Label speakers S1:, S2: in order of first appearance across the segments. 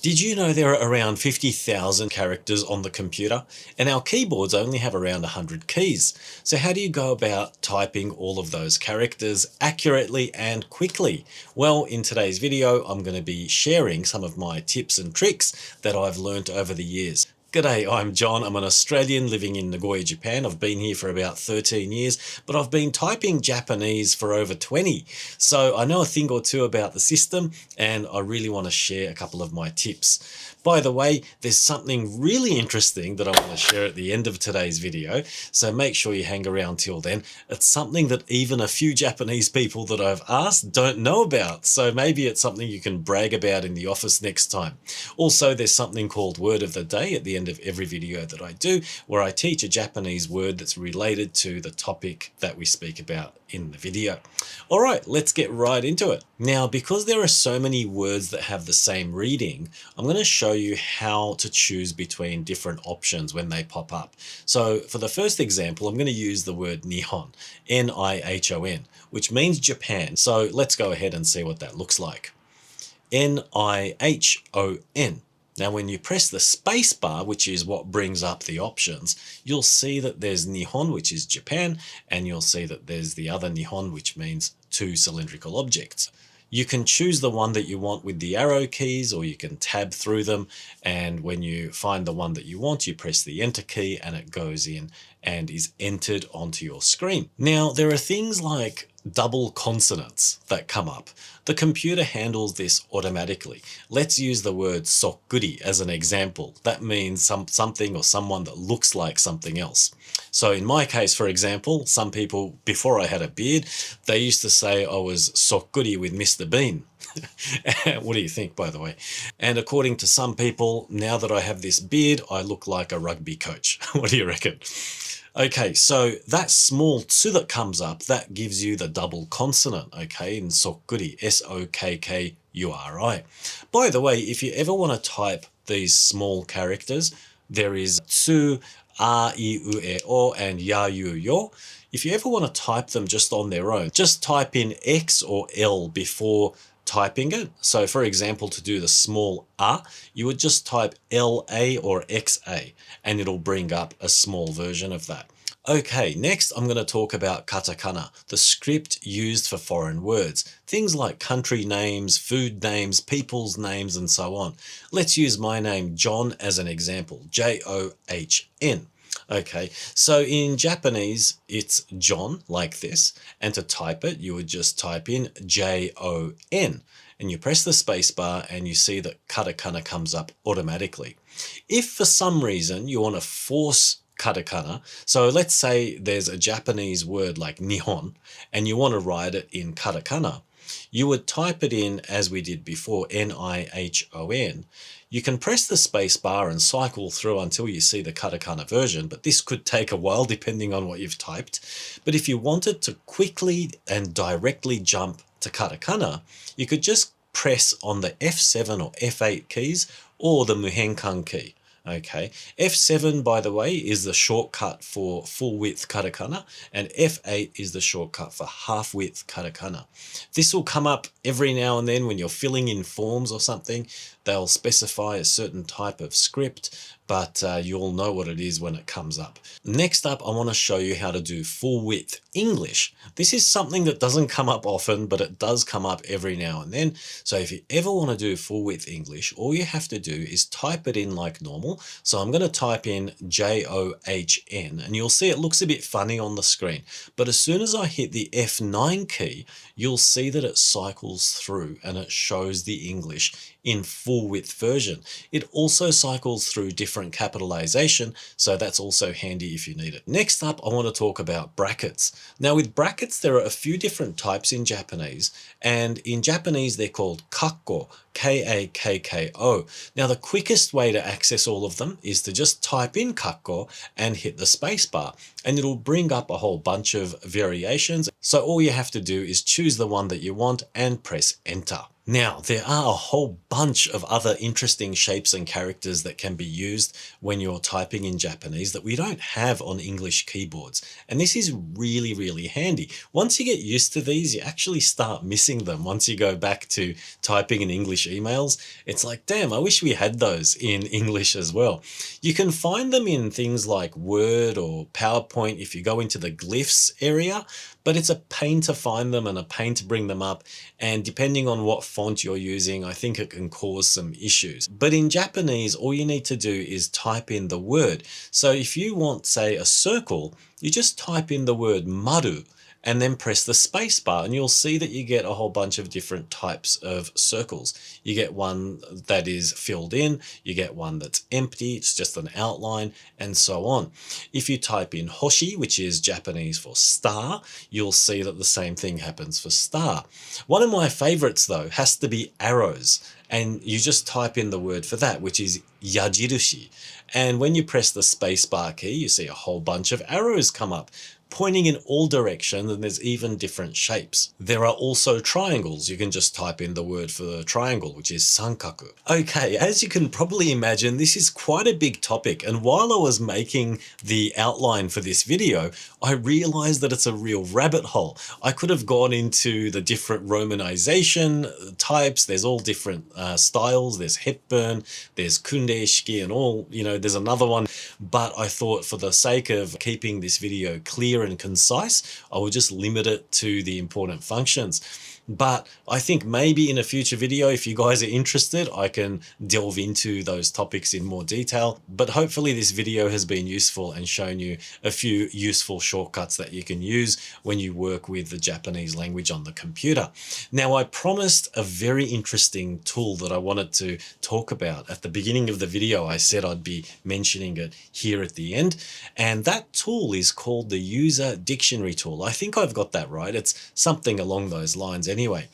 S1: Did you know there are around 50,000 characters on the computer? And our keyboards only have around 100 keys. So how do you go about typing all of those characters accurately and quickly? Well, in today's video, I'm going to be sharing some of my tips and tricks that I've learned over the years. G'day, I'm John. I'm an Australian living in Nagoya, Japan. I've been here for about 13 years, but I've been typing Japanese for over 20. So I know a thing or two about the system, and I really want to share a couple of my tips. By the way, there's something really interesting that I want to share at the end of today's video, so make sure you hang around till then. It's something that even a few Japanese people that I've asked don't know about, so maybe it's something you can brag about in the office next time. Also, there's something called Word of the Day at the end of every video that I do, where I teach a Japanese word that's related to the topic that we speak about in the video. All right, let's get right into it. Now, because there are so many words that have the same reading, I'm going to show you how to choose between different options when they pop up. So for the first example, I'm going to use the word Nihon, N-I-H-O-N, which means Japan. So let's go ahead and see what that looks like. N-I-H-O-N. Now, when you press the space bar, which is what brings up the options, you'll see that there's Nihon, which is Japan, and you'll see that there's the other Nihon, which means two cylindrical objects. You can choose the one that you want with the arrow keys, or you can tab through them, and when you find the one that you want, you press the enter key and it goes in and is entered onto your screen. Now, there are things like double consonants that come up. The computer handles this automatically. Let's use the word sokkuri as an example. That means something or someone that looks like something else. So in my case, for example, some people, before I had a beard, they used to say I was sokkuri with Mr. Bean. What do you think, by the way? And according to some people, now that I have this beard, I look like a rugby coach. What do you reckon? Okay, so that small tsu that comes up, that gives you the double consonant, okay, in sokkuri, S-O-K-K-U-R-I. By the way, if you ever want to type these small characters, there is tsu, a, I, u, e, o, and ya, yu, yo. If you ever want to type them just on their own, just type in X or L before typing it. So for example, to do the small a, you would just type LA or XA and it'll bring up a small version of that. Okay, next I'm going to talk about katakana, the script used for foreign words. Things like country names, food names, people's names, and so on. Let's use my name, John, as an example, J-O-H-N. Okay, so in Japanese, it's John, like this, and to type it, you would just type in J-O-N, and you press the space bar and you see that katakana comes up automatically. If for some reason you want to force katakana, so let's say there's a Japanese word like Nihon, and you want to write it in katakana, you would type it in as we did before, N-I-H-O-N. You can press the space bar and cycle through until you see the katakana version, but this could take a while depending on what you've typed. But if you wanted to quickly and directly jump to katakana, you could just press on the F7 or F8 keys or the muhenkan key. Okay, F7, by the way, is the shortcut for full width katakana, and F8 is the shortcut for half width katakana. This will come up every now and then when you're filling in forms or something. They'll specify a certain type of script, but you'll know what it is when it comes up. Next up, I want to show you how to do full width English. This is something that doesn't come up often, but it does come up every now and then. So if you ever want to do full width English, all you have to do is type it in like normal. So I'm going to type in J-O-H-N, and you'll see it looks a bit funny on the screen. But as soon as I hit the F9 key, you'll see that it cycles through and it shows the English in full width version. It also cycles through different capitalization, so that's also handy if you need it. Next up, I want to talk about brackets. Now with brackets, there are a few different types in Japanese, and in Japanese they're called kako, K-A-K-K-O. Now the quickest way to access all of them is to just type in kako and hit the space bar, and it'll bring up a whole bunch of variations. So all you have to do is choose the one that you want and press enter. Now, there are a whole bunch of other interesting shapes and characters that can be used when you're typing in Japanese that we don't have on English keyboards. And this is really, really handy. Once you get used to these, you actually start missing them. Once you go back to typing in English emails, it's like, damn, I wish we had those in English as well. You can find them in things like Word or PowerPoint if you go into the glyphs area, but it's a pain to find them and a pain to bring them up. And depending on what font you're using, I think it can cause some issues. But in Japanese, all you need to do is type in the word. So if you want, say, a circle, you just type in the word maru and then press the space bar, and you'll see that you get a whole bunch of different types of circles. You get one that is filled in, you get one that's empty, it's just an outline, and so on. If you type in hoshi, which is Japanese for star, you'll see that the same thing happens for star. One of my favorites though has to be arrows, and you just type in the word for that, which is yajirushi. And when you press the space bar key, you see a whole bunch of arrows come up, pointing in all directions, and there's even different shapes. There are also triangles. You can just type in the word for the triangle, which is sankaku. Okay, as you can probably imagine, this is quite a big topic, and while I was making the outline for this video, I realized that it's a real rabbit hole. I could have gone into the different romanization types. There's all different styles. There's Hepburn, there's kundeishiki, and all, there's another one. But I thought for the sake of keeping this video clear and concise, I will just limit it to the important functions. But I think maybe in a future video, if you guys are interested, I can delve into those topics in more detail. But hopefully this video has been useful and shown you a few useful shortcuts that you can use when you work with the Japanese language on the computer. Now, I promised a very interesting tool that I wanted to talk about. At the beginning of the video, I said I'd be mentioning it here at the end. And that tool is called the User Dictionary tool. I think I've got that right. It's something along those lines anyway.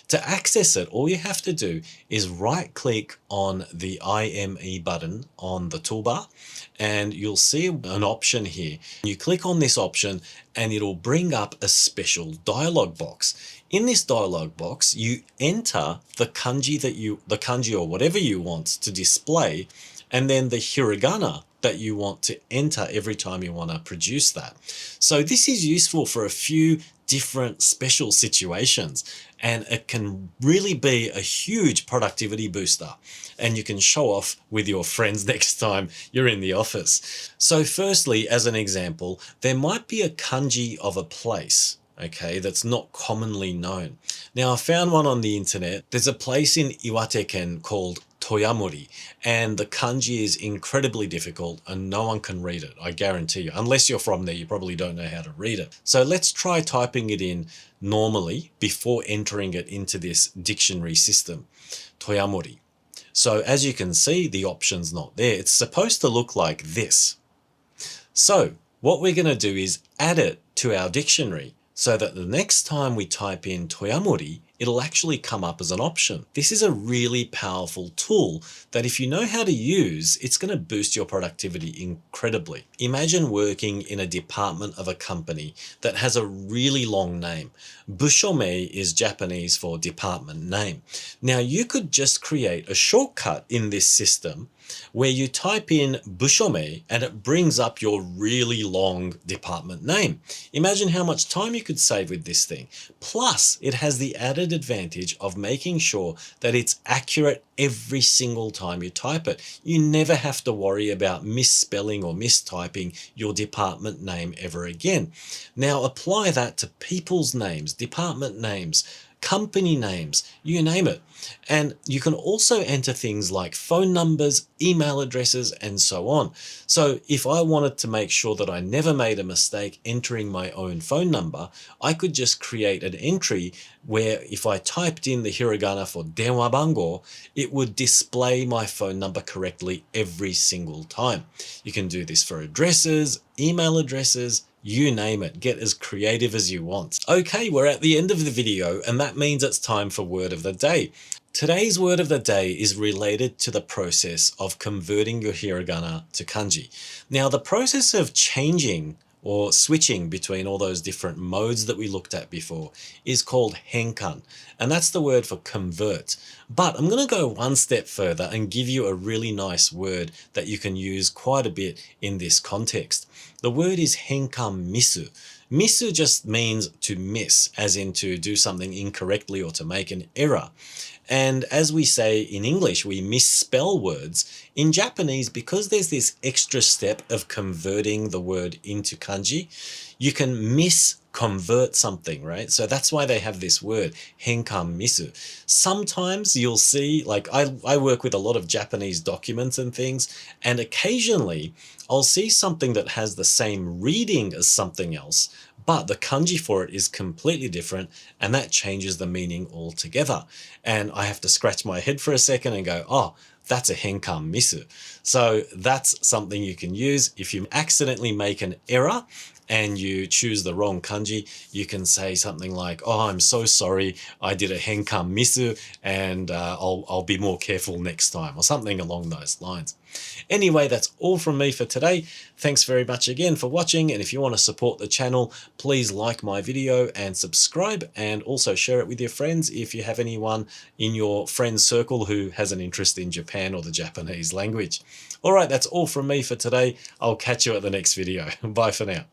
S1: To access it, all you have to do is right click on the IME button on the toolbar, and you'll see an option here. You click on this option and it'll bring up a special dialog box. In this dialog box, you enter the kanji or whatever you want to display, and then the hiragana that you want to enter every time you want to produce that. So this is useful for a few different special situations, and it can really be a huge productivity booster, and you can show off with your friends next time you're in the office. So firstly, as an example, there might be a kanji of a place, okay, that's not commonly known. Now, I found one on the internet. There's a place in Iwate-ken called Toyamori, and the kanji is incredibly difficult and no one can read it, I guarantee you. Unless you're from there, you probably don't know how to read it. So let's try typing it in normally before entering it into this dictionary system, Toyamori. So as you can see, the option's not there. It's supposed to look like this. So what we're going to do is add it to our dictionary so that the next time we type in Toyamori, it'll actually come up as an option. This is a really powerful tool that if you know how to use, it's going to boost your productivity incredibly. Imagine working in a department of a company that has a really long name. Bushome is Japanese for department name. Now you could just create a shortcut in this system where you type in Bushome and it brings up your really long department name. Imagine how much time you could save with this thing. Plus, it has the added advantage of making sure that it's accurate every single time you type it. You never have to worry about misspelling or mistyping your department name ever again. Now apply that to people's names, department names, company names, you name it. And you can also enter things like phone numbers, email addresses, and so on. So if I wanted to make sure that I never made a mistake entering my own phone number, I could just create an entry where if I typed in the hiragana for denwa bango, it would display my phone number correctly every single time. You can do this for addresses, email addresses, you name it. Get as creative as you want. Okay, we're at the end of the video, and that means it's time for word of the day. Today's word of the day is related to the process of converting your hiragana to kanji. Now, the process of changing or switching between all those different modes that we looked at before, is called henkan. And that's the word for convert. But I'm going to go one step further and give you a really nice word that you can use quite a bit in this context. The word is henkan misu. Misu just means to miss, as in to do something incorrectly or to make an error. And as we say in English, we misspell words. In Japanese, because there's this extra step of converting the word into kanji, you can misconvert something, right? So that's why they have this word, henkan misu. Sometimes you'll see, like I work with a lot of Japanese documents and things, and occasionally I'll see something that has the same reading as something else, but the kanji for it is completely different, and that changes the meaning altogether. And I have to scratch my head for a second and go, oh, that's a henkan misu. So that's something you can use. If you accidentally make an error and you choose the wrong kanji, you can say something like, oh, I'm so sorry, I did a henkan misu, and I'll be more careful next time, or something along those lines. Anyway, that's all from me for today. Thanks very much again for watching, and if you want to support the channel, please like my video and subscribe, and also share it with your friends if you have anyone in your friend circle who has an interest in Japan or the Japanese language. All right, that's all from me for today. I'll catch you at the next video. Bye for now.